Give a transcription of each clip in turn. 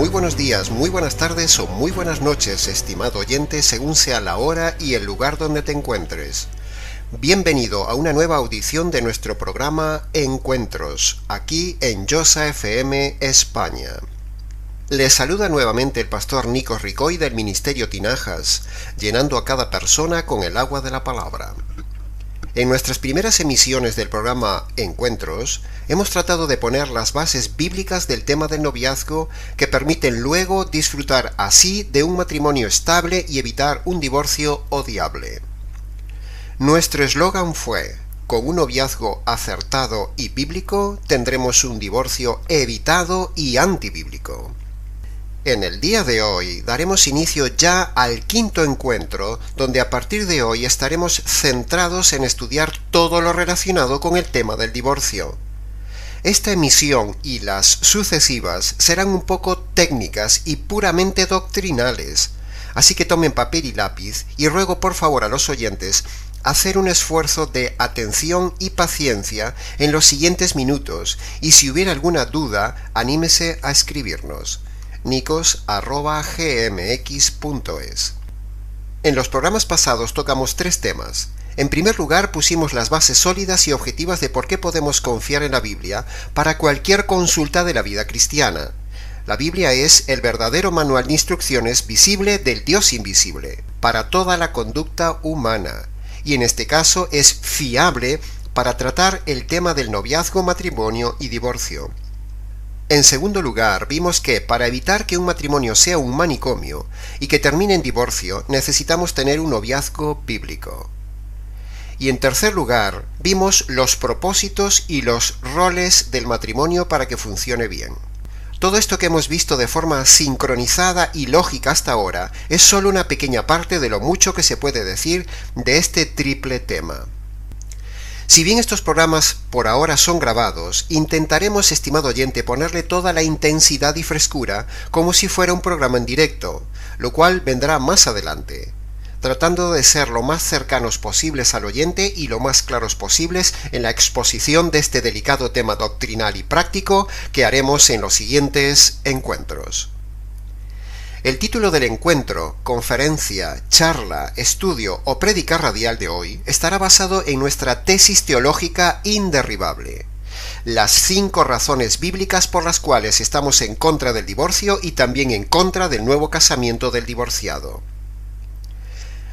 Muy buenos días, muy buenas tardes o muy buenas noches, estimado oyente, según sea la hora y el lugar donde te encuentres. Bienvenido a una nueva audición de nuestro programa Encuentros, aquí en Josa FM, España. Les saluda nuevamente el pastor Nico Ricoy del Ministerio Tinajas, llenando a cada persona con el agua de la palabra. En nuestras primeras emisiones del programa Encuentros, hemos tratado de poner las bases bíblicas del tema del noviazgo que permiten luego disfrutar así de un matrimonio estable y evitar un divorcio odiable. Nuestro eslogan fue: con un noviazgo acertado y bíblico, tendremos un divorcio evitado y antibíblico. En el día de hoy daremos inicio ya al quinto encuentro, donde a partir de hoy estaremos centrados en estudiar todo lo relacionado con el tema del divorcio. Esta emisión y las sucesivas serán un poco técnicas y puramente doctrinales, así que tomen papel y lápiz y ruego por favor a los oyentes hacer un esfuerzo de atención y paciencia en los siguientes minutos, y si hubiera alguna duda, anímese a escribirnos. nicos@gmx.es. En los programas pasados tocamos tres temas. En primer lugar, pusimos las bases sólidas y objetivas de por qué podemos confiar en la Biblia para cualquier consulta de la vida cristiana. La Biblia es el verdadero manual de instrucciones visible del Dios invisible para toda la conducta humana, y en este caso es fiable para tratar el tema del noviazgo, matrimonio y divorcio. En segundo lugar, vimos que para evitar que un matrimonio sea un manicomio y que termine en divorcio, necesitamos tener un noviazgo bíblico. Y en tercer lugar, vimos los propósitos y los roles del matrimonio para que funcione bien. Todo esto que hemos visto de forma sincronizada y lógica hasta ahora es solo una pequeña parte de lo mucho que se puede decir de este triple tema. Si bien estos programas por ahora son grabados, intentaremos, estimado oyente, ponerle toda la intensidad y frescura como si fuera un programa en directo, lo cual vendrá más adelante, tratando de ser lo más cercanos posibles al oyente y lo más claros posibles en la exposición de este delicado tema doctrinal y práctico que haremos en los siguientes encuentros. El título del encuentro, conferencia, charla, estudio o prédica radial de hoy estará basado en nuestra tesis teológica inderribable: las 5 razones bíblicas por las cuales estamos en contra del divorcio y también en contra del nuevo casamiento del divorciado.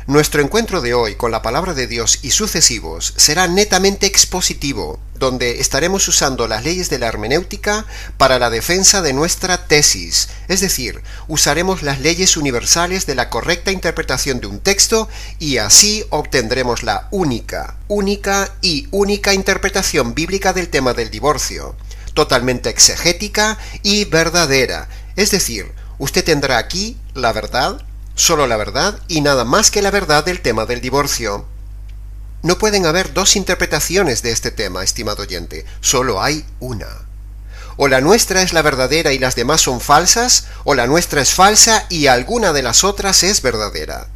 Nuestro encuentro de hoy con la palabra de Dios y sucesivos será netamente expositivo, donde estaremos usando las leyes de la hermenéutica para la defensa de nuestra tesis, es decir, usaremos las leyes universales de la correcta interpretación de un texto y así obtendremos la única interpretación bíblica del tema del divorcio, totalmente exegética y verdadera, es decir, usted tendrá aquí la verdad, solo la verdad y nada más que la verdad del tema del divorcio. No pueden haber dos interpretaciones de este tema, estimado oyente, solo hay una. O la nuestra es la verdadera y las demás son falsas, o la nuestra es falsa y alguna de las otras es verdadera.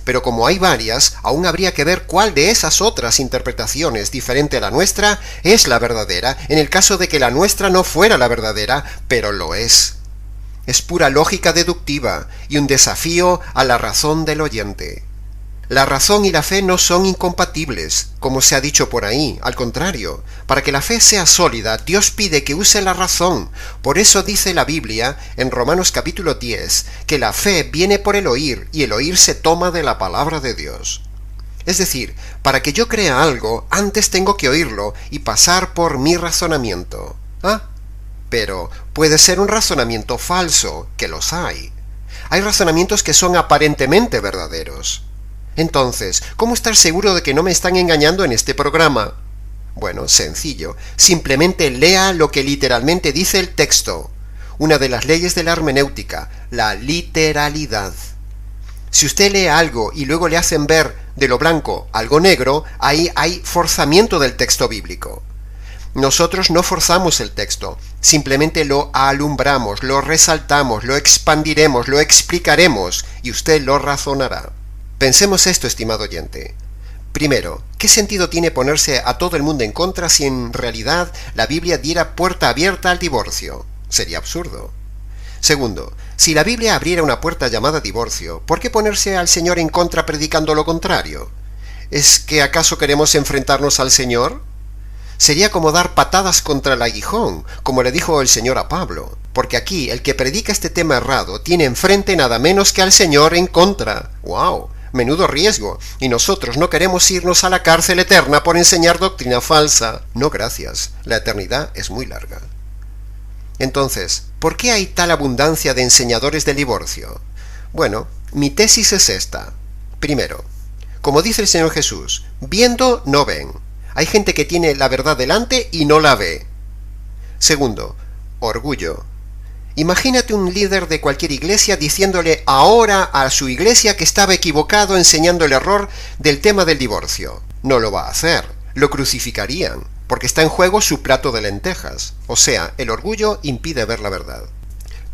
Pero como hay varias, aún habría que ver cuál de esas otras interpretaciones diferente a la nuestra es la verdadera, en el caso de que la nuestra no fuera la verdadera, pero lo es. Es pura lógica deductiva y un desafío a la razón del oyente. La razón y la fe no son incompatibles, como se ha dicho por ahí, al contrario. Para que la fe sea sólida, Dios pide que use la razón. Por eso dice la Biblia, en Romanos capítulo 10, que la fe viene por el oír, y el oír se toma de la palabra de Dios. Es decir, para que yo crea algo, antes tengo que oírlo y pasar por mi razonamiento. Pero puede ser un razonamiento falso, que los hay. Hay razonamientos que son aparentemente verdaderos. Entonces, ¿cómo estar seguro de que no me están engañando en este programa? Bueno, sencillo. Simplemente lea lo que literalmente dice el texto. Una de las leyes de la hermenéutica, la literalidad. Si usted lee algo y luego le hacen ver de lo blanco algo negro, ahí hay forzamiento del texto bíblico. Nosotros no forzamos el texto, simplemente lo alumbramos, lo resaltamos, lo expandiremos, lo explicaremos y usted lo razonará. Pensemos esto, estimado oyente. Primero, ¿qué sentido tiene ponerse a todo el mundo en contra si en realidad la Biblia diera puerta abierta al divorcio? Sería absurdo. Segundo, si la Biblia abriera una puerta llamada divorcio, ¿por qué ponerse al Señor en contra predicando lo contrario? ¿Es que acaso queremos enfrentarnos al Señor? Sería como dar patadas contra el aguijón, como le dijo el Señor a Pablo, porque aquí el que predica este tema errado tiene enfrente nada menos que al Señor en contra. ¡Wow! Menudo riesgo, y nosotros no queremos irnos a la cárcel eterna por enseñar doctrina falsa. No, gracias, la eternidad es muy larga. Entonces, ¿por qué hay tal abundancia de enseñadores del divorcio? Bueno, mi tesis es esta. Primero, como dice el Señor Jesús, viendo no ven. Hay gente que tiene la verdad delante y no la ve. Segundo, orgullo. Imagínate un líder de cualquier iglesia diciéndole ahora a su iglesia que estaba equivocado enseñando el error del tema del divorcio. No lo va a hacer, lo crucificarían, porque está en juego su plato de lentejas. O sea, el orgullo impide ver la verdad.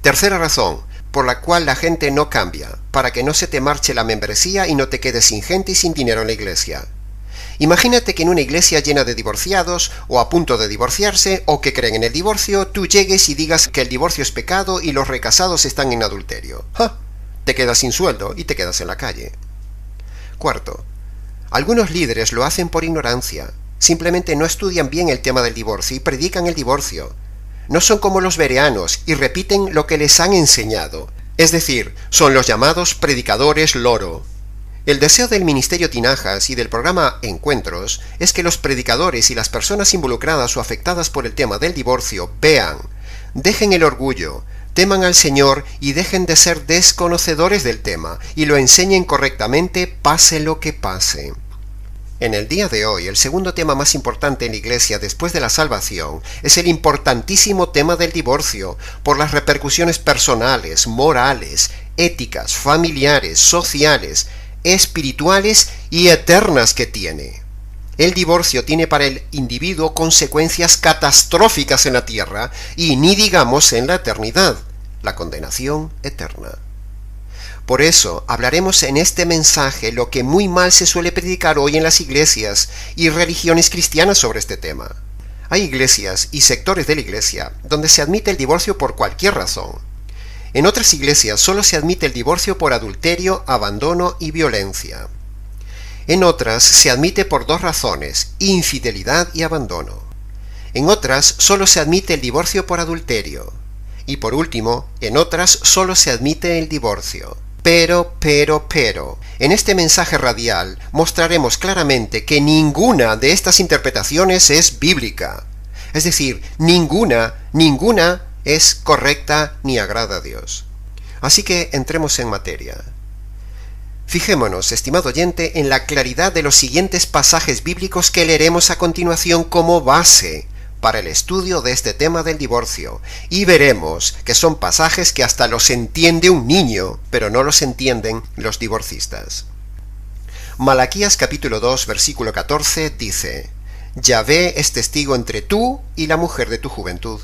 Tercera razón, por la cual la gente no cambia, para que no se te marche la membresía y no te quedes sin gente y sin dinero en la iglesia. Imagínate que en una iglesia llena de divorciados, o a punto de divorciarse, o que creen en el divorcio, tú llegues y digas que el divorcio es pecado y los recasados están en adulterio. ¡Ja! Te quedas sin sueldo y te quedas en la calle. Cuarto, algunos líderes lo hacen por ignorancia. Simplemente no estudian bien el tema del divorcio y predican el divorcio. No son como los bereanos y repiten lo que les han enseñado. Es decir, son los llamados predicadores loro. El deseo del Ministerio Tinajas y del programa Encuentros es que los predicadores y las personas involucradas o afectadas por el tema del divorcio vean, dejen el orgullo, teman al Señor y dejen de ser desconocedores del tema y lo enseñen correctamente pase lo que pase. En el día de hoy, el segundo tema más importante en la Iglesia después de la salvación es el importantísimo tema del divorcio, por las repercusiones personales, morales, éticas, familiares, sociales, espirituales y eternas que tiene. El divorcio tiene para el individuo consecuencias catastróficas en la tierra y ni digamos en la eternidad, la condenación eterna. Por eso hablaremos en este mensaje lo que muy mal se suele predicar hoy en las iglesias y religiones cristianas sobre este tema. Hay iglesias y sectores de la iglesia donde se admite el divorcio por cualquier razón. En otras iglesias solo se admite el divorcio por adulterio, abandono y violencia. En otras se admite por dos razones, infidelidad y abandono. En otras solo se admite el divorcio por adulterio. Y por último, en otras solo se admite el divorcio. Pero, en este mensaje radial mostraremos claramente que ninguna de estas interpretaciones es bíblica. Es decir, ninguna es correcta ni agrada a Dios. Así que entremos en materia. Fijémonos, estimado oyente, en la claridad de los siguientes pasajes bíblicos que leeremos a continuación como base para el estudio de este tema del divorcio, y veremos que son pasajes que hasta los entiende un niño, pero no los entienden los divorcistas. Malaquías capítulo 2, versículo 14 dice: Yahvé es testigo entre tú y la mujer de tu juventud.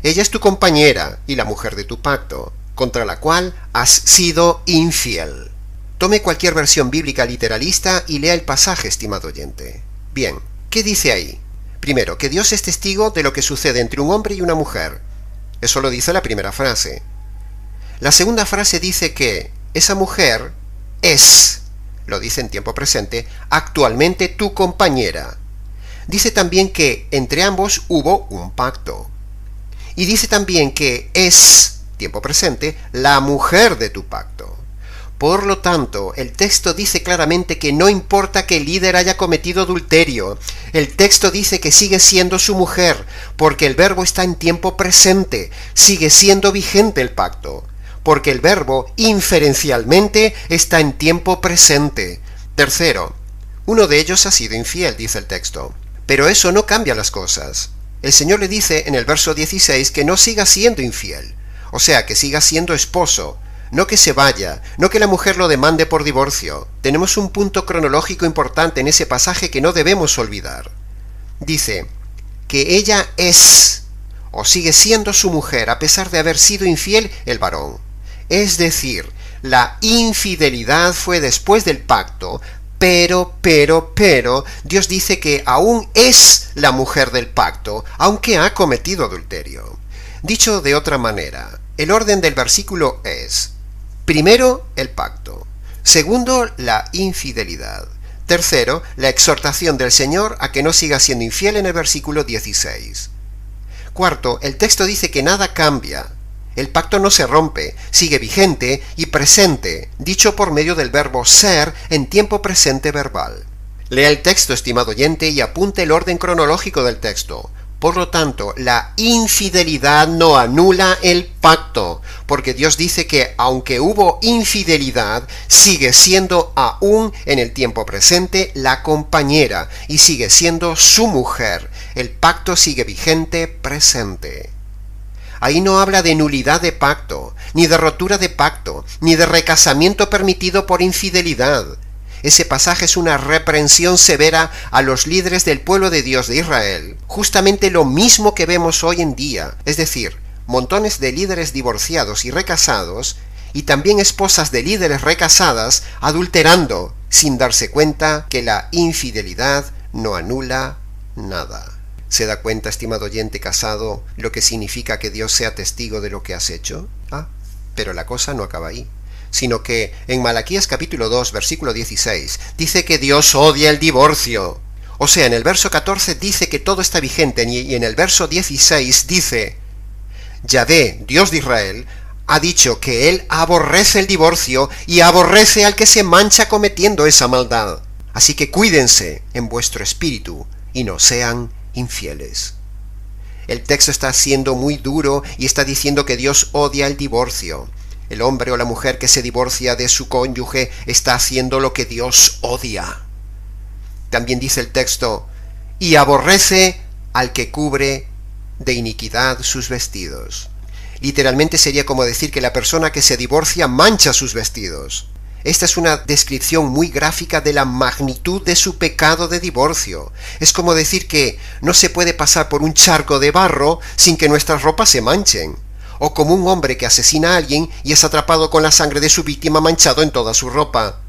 Ella es tu compañera y la mujer de tu pacto, contra la cual has sido infiel. Tome cualquier versión bíblica literalista y lea el pasaje, estimado oyente. Bien, ¿qué dice ahí? Primero, que Dios es testigo de lo que sucede entre un hombre y una mujer. Eso lo dice la primera frase. La segunda frase dice que esa mujer es, lo dice en tiempo presente, actualmente tu compañera. Dice también que entre ambos hubo un pacto. Y dice también que es, tiempo presente, la mujer de tu pacto. Por lo tanto, el texto dice claramente que no importa que el líder haya cometido adulterio, el texto dice que sigue siendo su mujer, porque el verbo está en tiempo presente, sigue siendo vigente el pacto, porque el verbo inferencialmente está en tiempo presente. Tercero, uno de ellos ha sido infiel, dice el texto, pero eso no cambia las cosas. El Señor le dice en el verso 16 que no siga siendo infiel, o sea, que siga siendo esposo, no que se vaya, no que la mujer lo demande por divorcio. Tenemos un punto cronológico importante en ese pasaje que no debemos olvidar. Dice que ella es o sigue siendo su mujer a pesar de haber sido infiel el varón. Es decir, la infidelidad fue después del pacto, pero, Dios dice que aún es la mujer del pacto, aunque ha cometido adulterio. Dicho de otra manera, El orden del versículo es: primero, el pacto; segundo, la infidelidad; tercero, la exhortación del Señor a que no siga siendo infiel en el versículo 16. Cuarto, el texto dice que nada cambia. El pacto no se rompe, sigue vigente y presente, dicho por medio del verbo ser en tiempo presente verbal. Lea el texto, estimado oyente, y apunte el orden cronológico del texto. Por lo tanto, la infidelidad no anula el pacto, porque Dios dice que aunque hubo infidelidad, sigue siendo aún en el tiempo presente la compañera y sigue siendo su mujer. El pacto sigue vigente, presente. Ahí no habla de nulidad de pacto, ni de rotura de pacto, ni de recasamiento permitido por infidelidad. Ese pasaje es una reprensión severa a los líderes del pueblo de Dios de Israel, justamente lo mismo que vemos hoy en día, es decir, montones de líderes divorciados y recasados, y también esposas de líderes recasadas adulterando, sin darse cuenta que la infidelidad no anula nada. ¿Se da cuenta, estimado oyente casado, lo que significa que Dios sea testigo de lo que has hecho? Pero la cosa no acaba ahí, sino que en Malaquías capítulo 2, versículo 16, dice que Dios odia el divorcio. O sea, en el verso 14 dice que todo está vigente, y en el verso 16 dice: Yahvé, Dios de Israel, ha dicho que Él aborrece el divorcio y aborrece al que se mancha cometiendo esa maldad. Así que cuídense en vuestro espíritu y no sean infieles. El texto está siendo muy duro y está diciendo que Dios odia el divorcio. El hombre o la mujer que se divorcia de su cónyuge está haciendo lo que Dios odia. También dice el texto: y aborrece al que cubre de iniquidad sus vestidos. Literalmente sería como decir que la persona que se divorcia mancha sus vestidos. Esta es una descripción muy gráfica de la magnitud de su pecado de divorcio. Es como decir que no se puede pasar por un charco de barro sin que nuestras ropas se manchen. O como un hombre que asesina a alguien y es atrapado con la sangre de su víctima manchado en toda su ropa.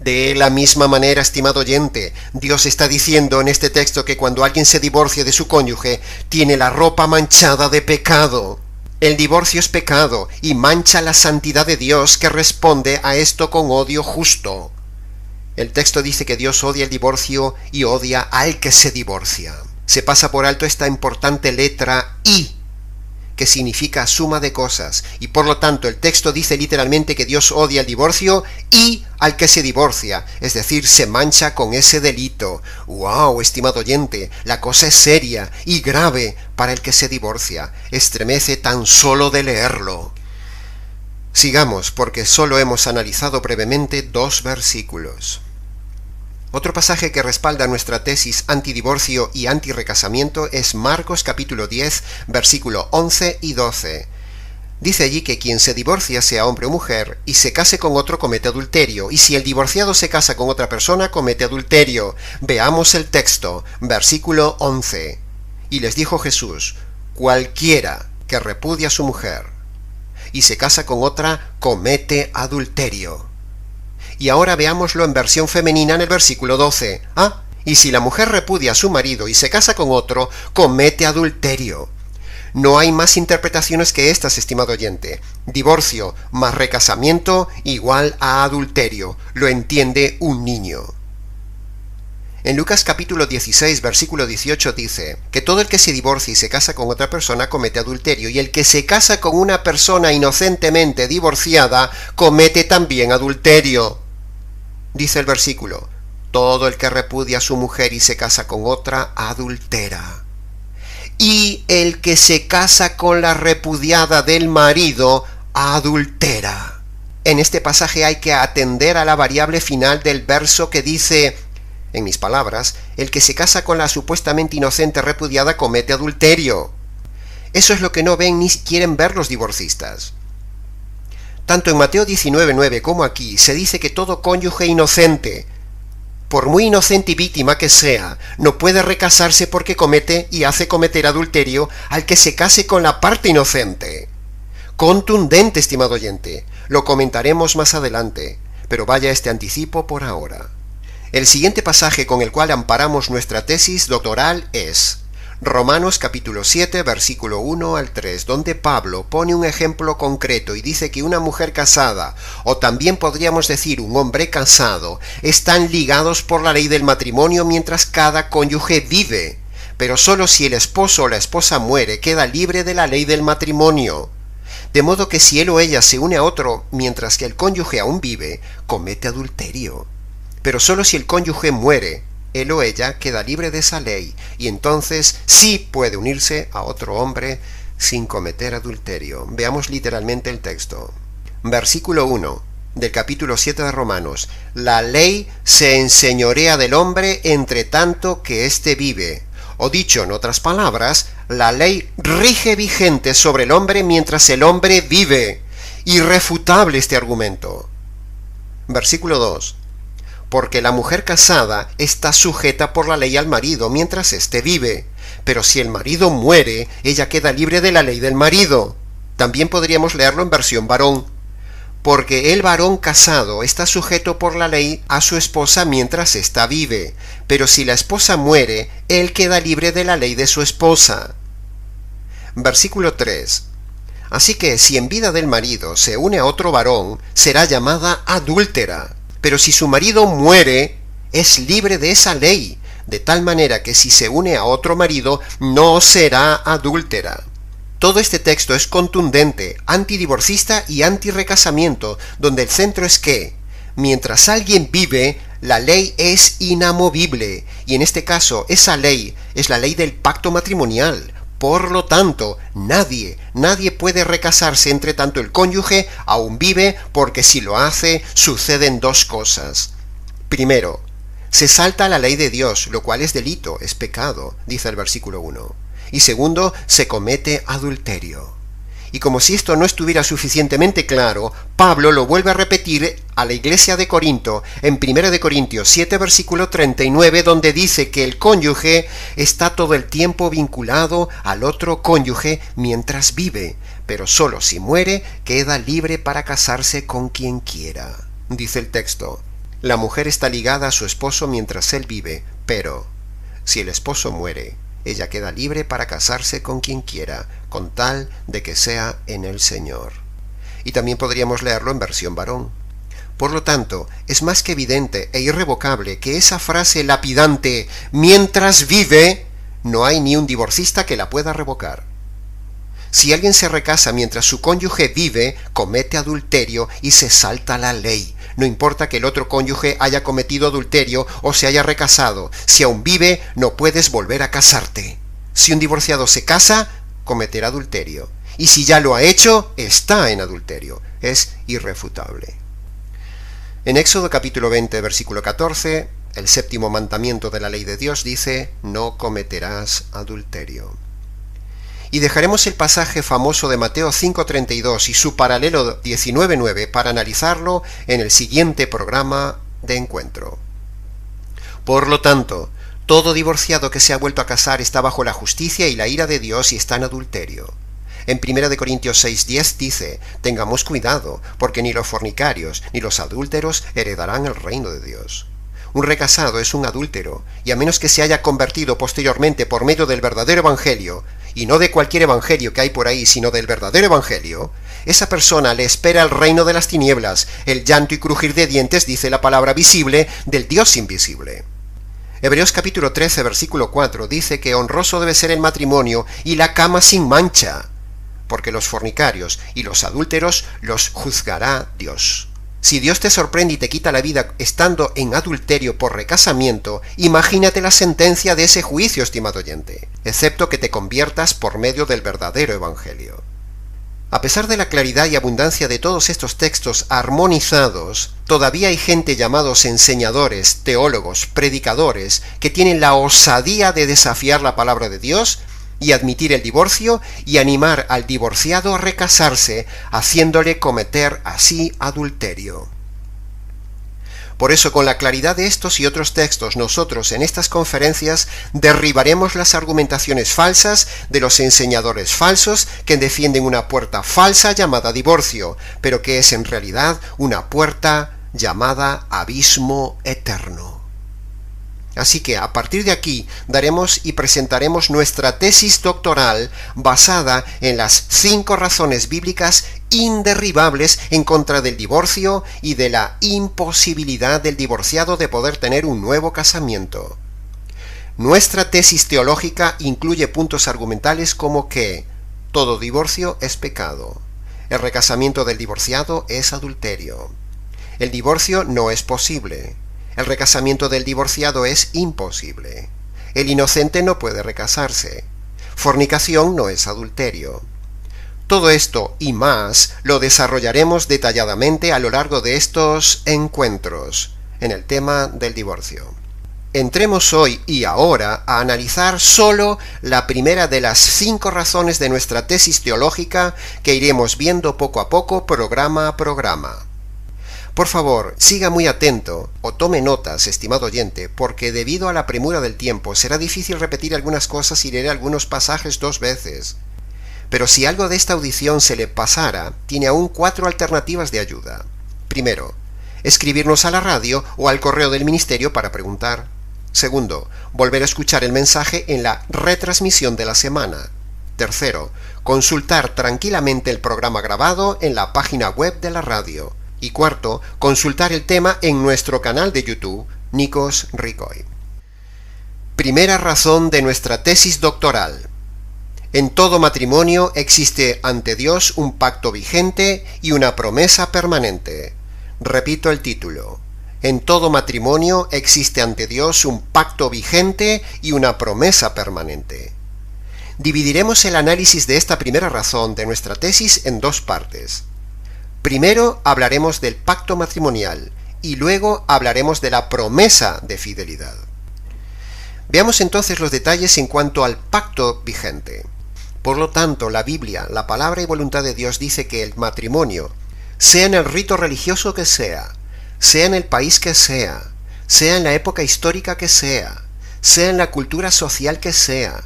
De la misma manera, estimado oyente, Dios está diciendo en este texto que cuando alguien se divorcia de su cónyuge, tiene la ropa manchada de pecado. El divorcio es pecado y mancha la santidad de Dios, que responde a esto con odio justo. El texto dice que Dios odia el divorcio y odia al que se divorcia. Se pasa por alto esta importante letra I, que significa suma de cosas, y por lo tanto el texto dice literalmente que Dios odia el divorcio y al que se divorcia, es decir, se mancha con ese delito. ¡Wow, estimado oyente! La cosa es seria y grave para el que se divorcia. Estremece tan solo de leerlo. Sigamos, porque solo hemos analizado brevemente 2 versículos. Otro pasaje que respalda nuestra tesis antidivorcio y antirrecasamiento es Marcos capítulo 10, versículo 11 y 12. Dice allí que quien se divorcia, sea hombre o mujer, y se case con otro, comete adulterio, y si el divorciado se casa con otra persona, comete adulterio. Veamos el texto, versículo 11. Y les dijo Jesús: cualquiera que repudia a su mujer y se casa con otra, comete adulterio. Y ahora veámoslo en versión femenina en el versículo 12. Y si la mujer repudia a su marido y se casa con otro, comete adulterio. No hay más interpretaciones que estas, estimado oyente. Divorcio más recasamiento igual a adulterio. Lo entiende un niño. En Lucas capítulo 16, versículo 18 dice que todo el que se divorcia y se casa con otra persona comete adulterio, y el que se casa con una persona inocentemente divorciada comete también adulterio. Dice el versículo: todo el que repudia a su mujer y se casa con otra, adultera. Y el que se casa con la repudiada del marido, adultera. En este pasaje hay que atender a la variable final del verso que dice, en mis palabras, el que se casa con la supuestamente inocente repudiada comete adulterio. Eso es lo que no ven ni quieren ver los divorcistas. Tanto en Mateo 19:9 como aquí se dice que todo cónyuge inocente, por muy inocente y víctima que sea, no puede recasarse porque comete y hace cometer adulterio al que se case con la parte inocente. Contundente, estimado oyente. Lo comentaremos más adelante, pero vaya este anticipo por ahora. El siguiente pasaje con el cual amparamos nuestra tesis doctoral es Romanos capítulo 7, versículo 1 al 3, donde Pablo pone un ejemplo concreto y dice que una mujer casada, o también podríamos decir un hombre casado, están ligados por la ley del matrimonio mientras cada cónyuge vive, pero solo si el esposo o la esposa muere queda libre de la ley del matrimonio. De modo que si él o ella se une a otro mientras que el cónyuge aún vive, comete adulterio. Pero solo si el cónyuge muere, él o ella queda libre de esa ley, y entonces sí puede unirse a otro hombre sin cometer adulterio. Veamos literalmente el texto. Versículo 1 del capítulo 7 de Romanos. La ley se enseñorea del hombre entre tanto que éste vive. O dicho en otras palabras, la ley rige vigente sobre el hombre mientras el hombre vive. Irrefutable este argumento. Versículo 2. Porque la mujer casada está sujeta por la ley al marido mientras éste vive. Pero si el marido muere, ella queda libre de la ley del marido. También podríamos leerlo en versión varón. Porque el varón casado está sujeto por la ley a su esposa mientras ésta vive. Pero si la esposa muere, él queda libre de la ley de su esposa. Versículo 3. Así que si en vida del marido se une a otro varón, será llamada adúltera. Pero si su marido muere, es libre de esa ley, de tal manera que si se une a otro marido, no será adúltera. Todo este texto es contundente, antidivorcista y antirrecasamiento, donde el centro es que, mientras alguien vive, la ley es inamovible, y en este caso esa ley es la ley del pacto matrimonial. Por lo tanto, nadie puede recasarse entre tanto el cónyuge aún vive, porque si lo hace, suceden dos cosas. Primero, se salta la ley de Dios, lo cual es delito, es pecado, dice el versículo 1. Y segundo, se comete adulterio. Y como si esto no estuviera suficientemente claro, Pablo lo vuelve a repetir a la iglesia de Corinto en 1 de Corintios 7, versículo 39, donde dice que el cónyuge está todo el tiempo vinculado al otro cónyuge mientras vive, pero solo si muere queda libre para casarse con quien quiera. Dice el texto, la mujer está ligada a su esposo mientras él vive, pero si el esposo muere, ella queda libre para casarse con quien quiera, con tal de que sea en el Señor. Y también podríamos leerlo en versión varón. Por lo tanto, es más que evidente e irrevocable que esa frase lapidante, mientras vive, no hay ni un divorcista que la pueda revocar. Si alguien se recasa mientras su cónyuge vive, comete adulterio y se salta la ley. No importa que el otro cónyuge haya cometido adulterio o se haya recasado. Si aún vive, no puedes volver a casarte. Si un divorciado se casa, cometerá adulterio. Y si ya lo ha hecho, está en adulterio. Es irrefutable. En Éxodo capítulo 20, versículo 14, el séptimo mandamiento de la ley de Dios dice, no cometerás adulterio. Y dejaremos el pasaje famoso de Mateo 5:32 y su paralelo 19:9 para analizarlo en el siguiente programa de encuentro. Por lo tanto, todo divorciado que se ha vuelto a casar está bajo la justicia y la ira de Dios y está en adulterio. En 1 de Corintios 6:10 dice, tengamos cuidado, porque ni los fornicarios ni los adúlteros heredarán el reino de Dios. Un recasado es un adúltero, y a menos que se haya convertido posteriormente por medio del verdadero evangelio, y no de cualquier evangelio que hay por ahí, sino del verdadero evangelio, esa persona le espera el reino de las tinieblas, el llanto y crujir de dientes, dice la palabra visible, del Dios invisible. Hebreos capítulo 13, versículo 4 dice que honroso debe ser el matrimonio y la cama sin mancha, porque los fornicarios y los adúlteros los juzgará Dios. Si Dios te sorprende y te quita la vida estando en adulterio por recasamiento, imagínate la sentencia de ese juicio, estimado oyente, excepto que te conviertas por medio del verdadero evangelio. A pesar de la claridad y abundancia de todos estos textos armonizados, todavía hay gente llamados enseñadores, teólogos, predicadores, que tienen la osadía de desafiar la palabra de Dios y admitir el divorcio y animar al divorciado a recasarse, haciéndole cometer así adulterio. Por eso, con la claridad de estos y otros textos, nosotros en estas conferencias derribaremos las argumentaciones falsas de los enseñadores falsos que defienden una puerta falsa llamada divorcio, pero que es en realidad una puerta llamada abismo eterno. Así que a partir de aquí daremos y presentaremos nuestra tesis doctoral basada en las 5 razones bíblicas inderribables en contra del divorcio y de la imposibilidad del divorciado de poder tener un nuevo casamiento. Nuestra tesis teológica incluye puntos argumentales como que todo divorcio es pecado, el recasamiento del divorciado es adulterio, el divorcio no es posible, el recasamiento del divorciado es imposible, el inocente no puede recasarse, fornicación no es adulterio. Todo esto y más lo desarrollaremos detalladamente a lo largo de estos encuentros en el tema del divorcio. Entremos hoy y ahora a analizar solo la primera de las 5 razones de nuestra tesis teológica que iremos viendo poco a poco, programa a programa. Por favor, siga muy atento o tome notas, estimado oyente, porque debido a la premura del tiempo será difícil repetir algunas cosas y leer algunos pasajes 2 veces. Pero si algo de esta audición se le pasara, tiene aún 4 alternativas de ayuda. Primero, escribirnos a la radio o al correo del ministerio para preguntar. Segundo, volver a escuchar el mensaje en la retransmisión de la semana. Tercero, consultar tranquilamente el programa grabado en la página web de la radio. Y cuarto, consultar el tema en nuestro canal de YouTube, Nikos Ricoy. Primera razón de nuestra tesis doctoral. En todo matrimonio existe ante Dios un pacto vigente y una promesa permanente. Repito el título. En todo matrimonio existe ante Dios un pacto vigente y una promesa permanente. Dividiremos el análisis de esta primera razón de nuestra tesis en 2 partes. Primero hablaremos del pacto matrimonial y luego hablaremos de la promesa de fidelidad. Veamos entonces los detalles en cuanto al pacto vigente. Por lo tanto, la Biblia, la palabra y voluntad de Dios dice que el matrimonio, sea en el rito religioso que sea en el país que sea en la época histórica que sea en la cultura social que sea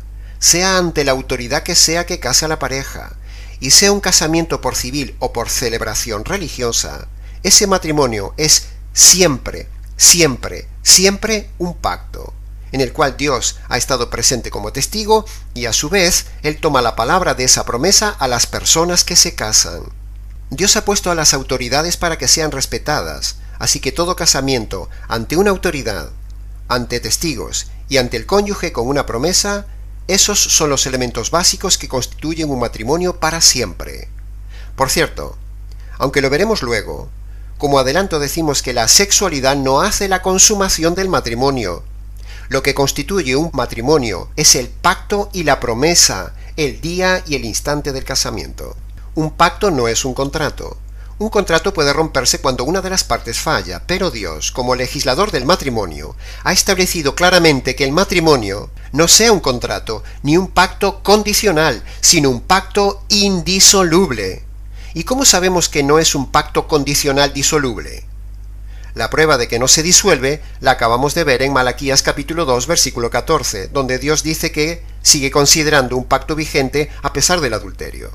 ante la autoridad que sea que case a la pareja, y sea un casamiento por civil o por celebración religiosa, ese matrimonio es siempre, siempre, siempre un pacto, en el cual Dios ha estado presente como testigo y a su vez Él toma la palabra de esa promesa a las personas que se casan. Dios ha puesto a las autoridades para que sean respetadas, así que todo casamiento ante una autoridad, ante testigos y ante el cónyuge con una promesa, esos son los elementos básicos que constituyen un matrimonio para siempre. Por cierto, aunque lo veremos luego, como adelanto decimos que la sexualidad no hace la consumación del matrimonio. Lo que constituye un matrimonio es el pacto y la promesa, el día y el instante del casamiento. Un pacto no es un contrato. Un contrato puede romperse cuando una de las partes falla, pero Dios, como legislador del matrimonio, ha establecido claramente que el matrimonio no sea un contrato ni un pacto condicional, sino un pacto indisoluble. ¿Y cómo sabemos que no es un pacto condicional disoluble? La prueba de que no se disuelve la acabamos de ver en Malaquías capítulo 2, versículo 14, donde Dios dice que sigue considerando un pacto vigente a pesar del adulterio.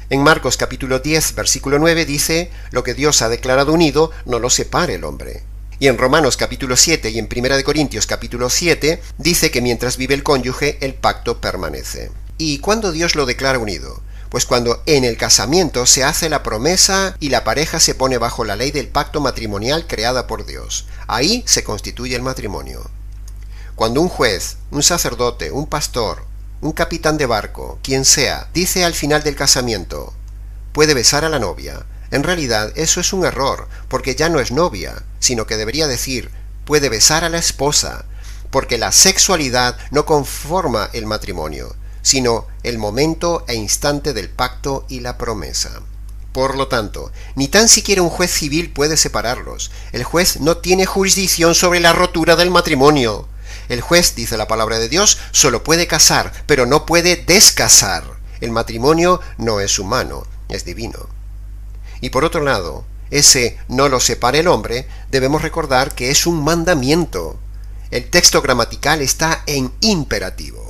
En Marcos capítulo 10, versículo 9 dice, lo que Dios ha declarado unido, no lo separe el hombre. Y en Romanos capítulo 7 y en 1 Corintios capítulo 7 dice que mientras vive el cónyuge, el pacto permanece. ¿Y cuándo Dios lo declara unido? Pues cuando en el casamiento se hace la promesa y la pareja se pone bajo la ley del pacto matrimonial creada por Dios. Ahí se constituye el matrimonio. Cuando un juez, un sacerdote, un pastor, un capitán de barco, quien sea, dice al final del casamiento, puede besar a la novia, en realidad eso es un error, porque ya no es novia, sino que debería decir, puede besar a la esposa, porque la sexualidad no conforma el matrimonio, sino el momento e instante del pacto y la promesa. Por lo tanto, ni tan siquiera un juez civil puede separarlos. El juez no tiene jurisdicción sobre la rotura del matrimonio. El juez, dice la palabra de Dios, solo puede casar, pero no puede descasar. El matrimonio no es humano, es divino. Y por otro lado, ese no lo separe el hombre, debemos recordar que es un mandamiento. El texto gramatical está en imperativo.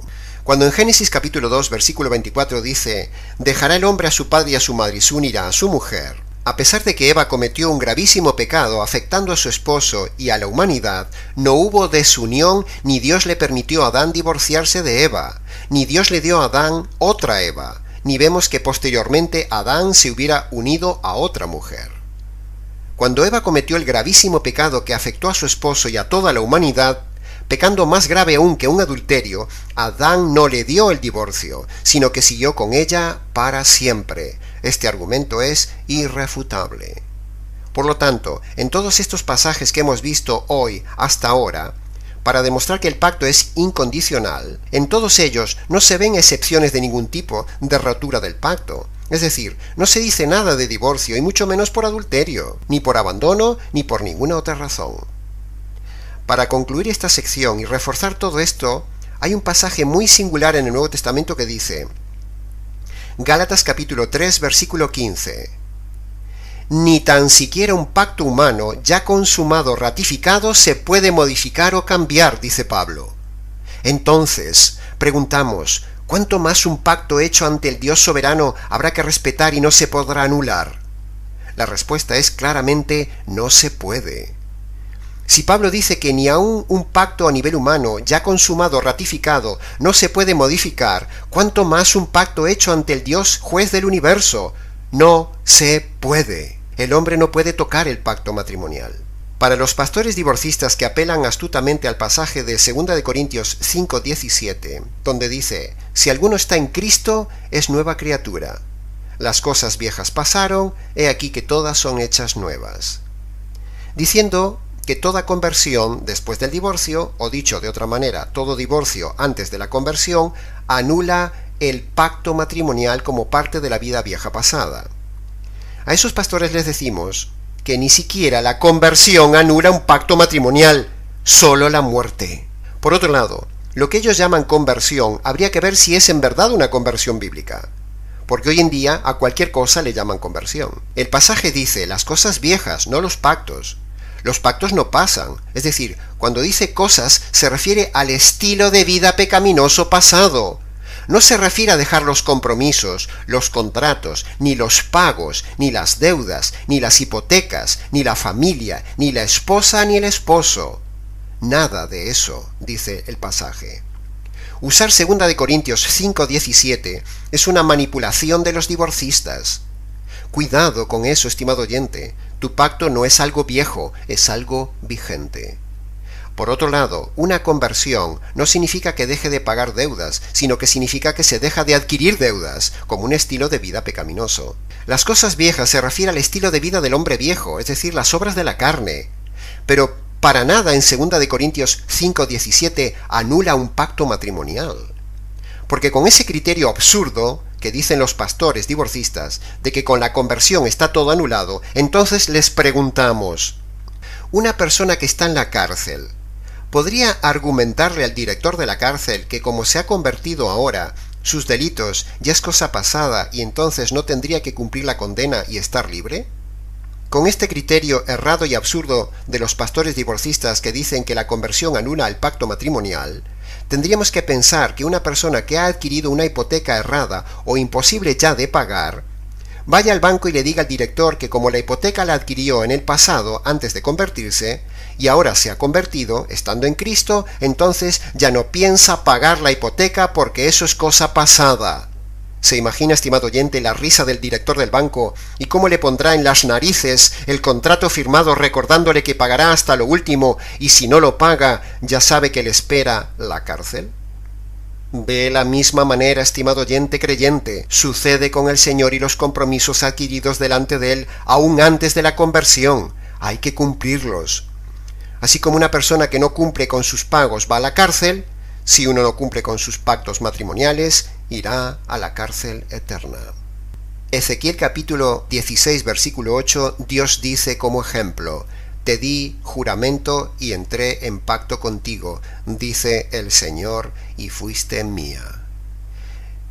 Cuando en Génesis capítulo 2, versículo 24 dice, dejará el hombre a su padre y a su madre y se unirá a su mujer, A pesar de que Eva cometió un gravísimo pecado afectando a su esposo y a la humanidad, no hubo desunión ni Dios le permitió a Adán divorciarse de Eva, ni Dios le dio a Adán otra Eva, ni vemos que posteriormente Adán se hubiera unido a otra mujer. Cuando Eva cometió el gravísimo pecado que afectó a su esposo y a toda la humanidad, pecando más grave aún que un adulterio, Adán no le dio el divorcio, sino que siguió con ella para siempre. Este argumento es irrefutable. Por lo tanto, en todos estos pasajes que hemos visto hoy hasta ahora, para demostrar que el pacto es incondicional, en todos ellos no se ven excepciones de ningún tipo de rotura del pacto. Es decir, no se dice nada de divorcio y mucho menos por adulterio, ni por abandono, ni por ninguna otra razón. Para concluir esta sección y reforzar todo esto, hay un pasaje muy singular en el Nuevo Testamento que dice, Gálatas capítulo 3, versículo 15, ni tan siquiera un pacto humano ya consumado, ratificado, se puede modificar o cambiar, dice Pablo. Entonces, preguntamos, ¿cuánto más un pacto hecho ante el Dios soberano habrá que respetar y no se podrá anular? La respuesta es claramente, no se puede. Si Pablo dice que ni aun un pacto a nivel humano, ya consumado, ratificado, no se puede modificar, ¿cuánto más un pacto hecho ante el Dios juez del universo? No se puede. El hombre no puede tocar el pacto matrimonial. Para los pastores divorcistas que apelan astutamente al pasaje de 2 de Corintios 5:17, donde dice, si alguno está en Cristo, es nueva criatura. Las cosas viejas pasaron, he aquí que todas son hechas nuevas. Diciendo que toda conversión después del divorcio, o dicho de otra manera, todo divorcio antes de la conversión, anula el pacto matrimonial como parte de la vida vieja pasada. A esos pastores les decimos que ni siquiera la conversión anula un pacto matrimonial, solo la muerte. Por otro lado, lo que ellos llaman conversión habría que ver si es en verdad una conversión bíblica, porque hoy en día a cualquier cosa le llaman conversión. El pasaje dice las cosas viejas, no los pactos. Los pactos no pasan, es decir, cuando dice cosas se refiere al estilo de vida pecaminoso pasado. No se refiere a dejar los compromisos, los contratos, ni los pagos, ni las deudas, ni las hipotecas, ni la familia, ni la esposa, ni el esposo. Nada de eso, dice el pasaje. Usar 2 de Corintios 5:17 es una manipulación de los divorcistas. Cuidado con eso, estimado oyente. Tu pacto no es algo viejo, es algo vigente. Por otro lado, una conversión no significa que deje de pagar deudas, sino que significa que se deja de adquirir deudas, como un estilo de vida pecaminoso. Las cosas viejas se refiere al estilo de vida del hombre viejo, es decir, las obras de la carne. Pero para nada en 2 de Corintios 5:17 anula un pacto matrimonial. Porque con ese criterio absurdo que dicen los pastores divorcistas de que con la conversión está todo anulado, entonces les preguntamos, una persona que está en la cárcel, ¿podría argumentarle al director de la cárcel que como se ha convertido ahora, sus delitos ya es cosa pasada y entonces no tendría que cumplir la condena y estar libre? Con este criterio errado y absurdo de los pastores divorcistas que dicen que la conversión anula el pacto matrimonial, tendríamos que pensar que una persona que ha adquirido una hipoteca errada o imposible ya de pagar, vaya al banco y le diga al director que como la hipoteca la adquirió en el pasado antes de convertirse, y ahora se ha convertido, estando en Cristo, entonces ya no piensa pagar la hipoteca porque eso es cosa pasada. ¿Se imagina, estimado oyente, la risa del director del banco y cómo le pondrá en las narices el contrato firmado recordándole que pagará hasta lo último y si no lo paga ya sabe que le espera la cárcel? De la misma manera, estimado oyente creyente, sucede con el Señor y los compromisos adquiridos delante de Él aún antes de la conversión. Hay que cumplirlos. Así como una persona que no cumple con sus pagos va a la cárcel, si uno no cumple con sus pactos matrimoniales, irá a la cárcel eterna. Ezequiel capítulo 16, versículo 8, Dios dice como ejemplo, te di juramento y entré en pacto contigo, dice el Señor, y fuiste mía.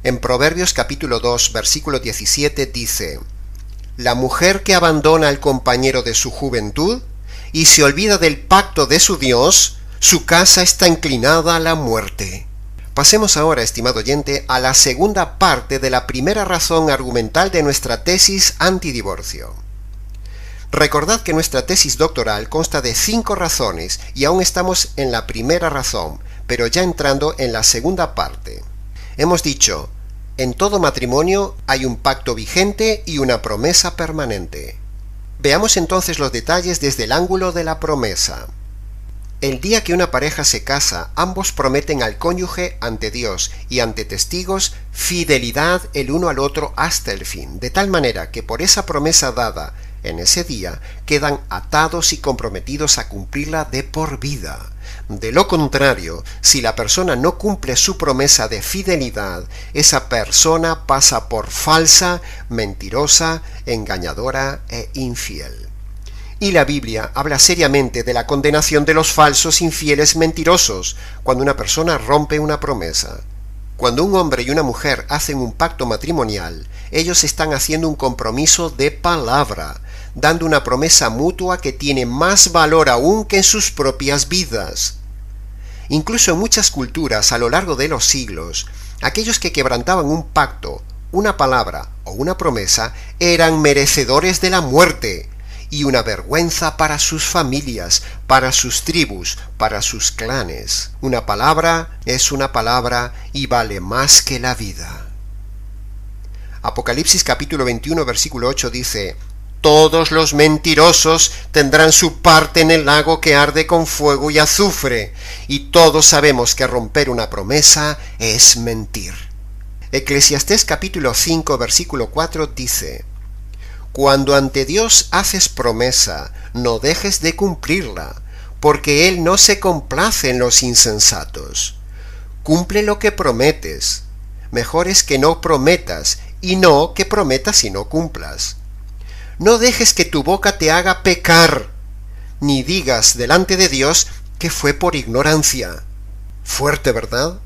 En Proverbios capítulo 2, versículo 17 dice, la mujer que abandona al compañero de su juventud y se olvida del pacto de su Dios, su casa está inclinada a la muerte. Pasemos ahora, estimado oyente, a la segunda parte de la primera razón argumental de nuestra tesis antidivorcio. Recordad que nuestra tesis doctoral consta de 5 razones y aún estamos en la primera razón, pero ya entrando en la segunda parte. Hemos dicho, en todo matrimonio hay un pacto vigente y una promesa permanente. Veamos entonces los detalles desde el ángulo de la promesa. El día que una pareja se casa, ambos prometen al cónyuge ante Dios y ante testigos fidelidad el uno al otro hasta el fin, de tal manera que por esa promesa dada en ese día quedan atados y comprometidos a cumplirla de por vida. De lo contrario, si la persona no cumple su promesa de fidelidad, esa persona pasa por falsa, mentirosa, engañadora e infiel. Y la Biblia habla seriamente de la condenación de los falsos, infieles, mentirosos, cuando una persona rompe una promesa. Cuando un hombre y una mujer hacen un pacto matrimonial, ellos están haciendo un compromiso de palabra, dando una promesa mutua que tiene más valor aún que en sus propias vidas. Incluso en muchas culturas a lo largo de los siglos, aquellos que quebrantaban un pacto, una palabra o una promesa eran merecedores de la muerte y una vergüenza para sus familias, para sus tribus, para sus clanes. Una palabra es una palabra y vale más que la vida. Apocalipsis capítulo 21 versículo 8 dice: todos los mentirosos tendrán su parte en el lago que arde con fuego y azufre, y todos sabemos que romper una promesa es mentir. Eclesiastés capítulo 5 versículo 4 dice: cuando ante Dios haces promesa, no dejes de cumplirla, porque Él no se complace en los insensatos. Cumple lo que prometes. Mejor es que no prometas, y no que prometas y no cumplas. No dejes que tu boca te haga pecar, ni digas delante de Dios que fue por ignorancia. Fuerte, ¿verdad?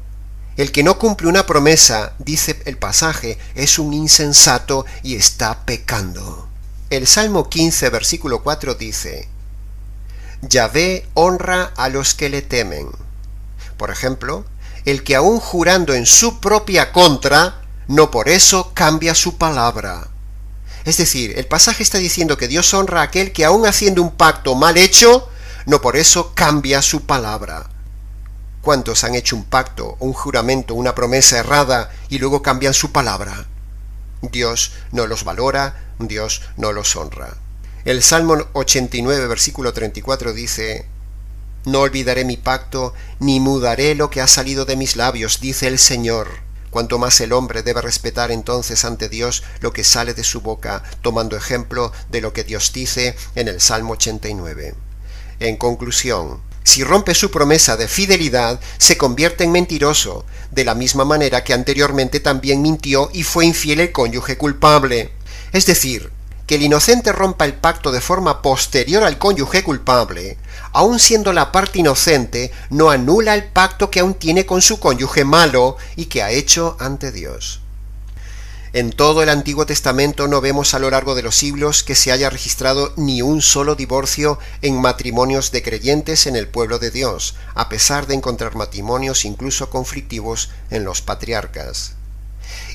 El que no cumple una promesa, dice el pasaje, es un insensato y está pecando. El Salmo 15, versículo 4 dice: Yahvé honra a los que le temen. Por ejemplo, el que aún jurando en su propia contra, no por eso cambia su palabra. Es decir, el pasaje está diciendo que Dios honra a aquel que aún haciendo un pacto mal hecho, no por eso cambia su palabra. ¿Cuántos han hecho un pacto, un juramento, una promesa errada y luego cambian su palabra? Dios no los valora, Dios no los honra. El Salmo 89, versículo 34 dice: No olvidaré mi pacto, ni mudaré lo que ha salido de mis labios, dice el Señor. Cuanto más el hombre debe respetar entonces ante Dios lo que sale de su boca, tomando ejemplo de lo que Dios dice en el Salmo 89. En conclusión, si rompe su promesa de fidelidad, se convierte en mentiroso, de la misma manera que anteriormente también mintió y fue infiel el cónyuge culpable. Es decir, que el inocente rompa el pacto de forma posterior al cónyuge culpable, aun siendo la parte inocente, no anula el pacto que aún tiene con su cónyuge malo y que ha hecho ante Dios. En todo el Antiguo Testamento no vemos a lo largo de los siglos que se haya registrado ni un solo divorcio en matrimonios de creyentes en el pueblo de Dios, a pesar de encontrar matrimonios incluso conflictivos en los patriarcas.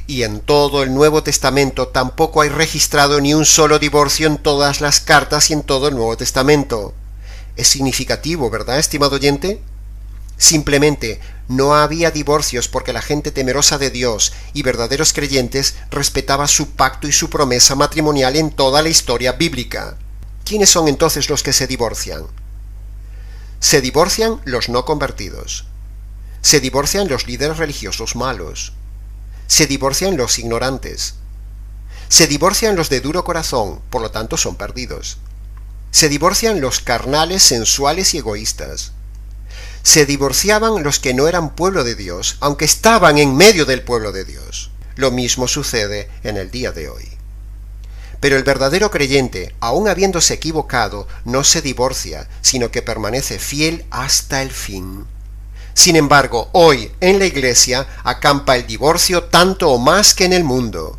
Y en todo el Nuevo Testamento tampoco hay registrado ni un solo divorcio en todas las cartas y en todo el Nuevo Testamento. Es significativo, ¿verdad, estimado oyente? Simplemente no había divorcios porque la gente temerosa de Dios y verdaderos creyentes respetaba su pacto y su promesa matrimonial en toda la historia bíblica. ¿Quiénes son entonces los que se divorcian? Se divorcian los no convertidos. Se divorcian los líderes religiosos malos. Se divorcian los ignorantes. Se divorcian los de duro corazón, por lo tanto son perdidos. Se divorcian los carnales, sensuales y egoístas. Se divorciaban los que no eran pueblo de Dios, aunque estaban en medio del pueblo de Dios. Lo mismo sucede en el día de hoy. Pero el verdadero creyente, aun habiéndose equivocado, no se divorcia, sino que permanece fiel hasta el fin. Sin embargo, hoy en la iglesia acampa el divorcio tanto o más que en el mundo.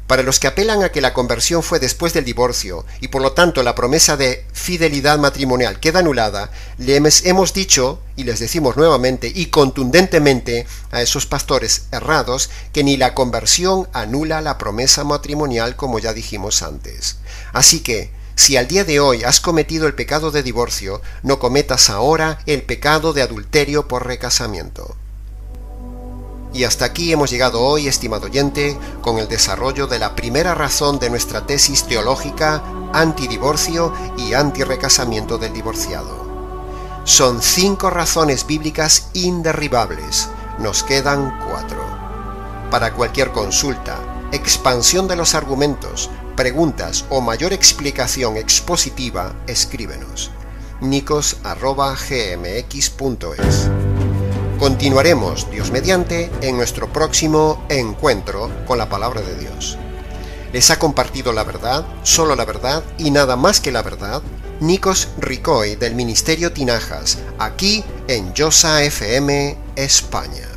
Para los que apelan a que la conversión fue después del divorcio y por lo tanto la promesa de fidelidad matrimonial queda anulada, les hemos dicho y les decimos nuevamente y contundentemente a esos pastores errados que ni la conversión anula la promesa matrimonial como ya dijimos antes. Así que, Si al día de hoy has cometido el pecado de divorcio, no cometas ahora el pecado de adulterio por recasamiento. Y hasta aquí hemos llegado hoy, estimado oyente, con el desarrollo de la primera razón de nuestra tesis teológica antidivorcio y antirrecasamiento del divorciado. Son 5 razones bíblicas inderribables. Nos quedan 4. Para cualquier consulta, expansión de los argumentos, preguntas o mayor explicación expositiva, escríbenos. nicos@gmx.es. Continuaremos, Dios mediante, en nuestro próximo encuentro con la Palabra de Dios. Les ha compartido la verdad, solo la verdad y nada más que la verdad, Nicos Ricoy del Ministerio Tinajas, aquí en Josa FM, España.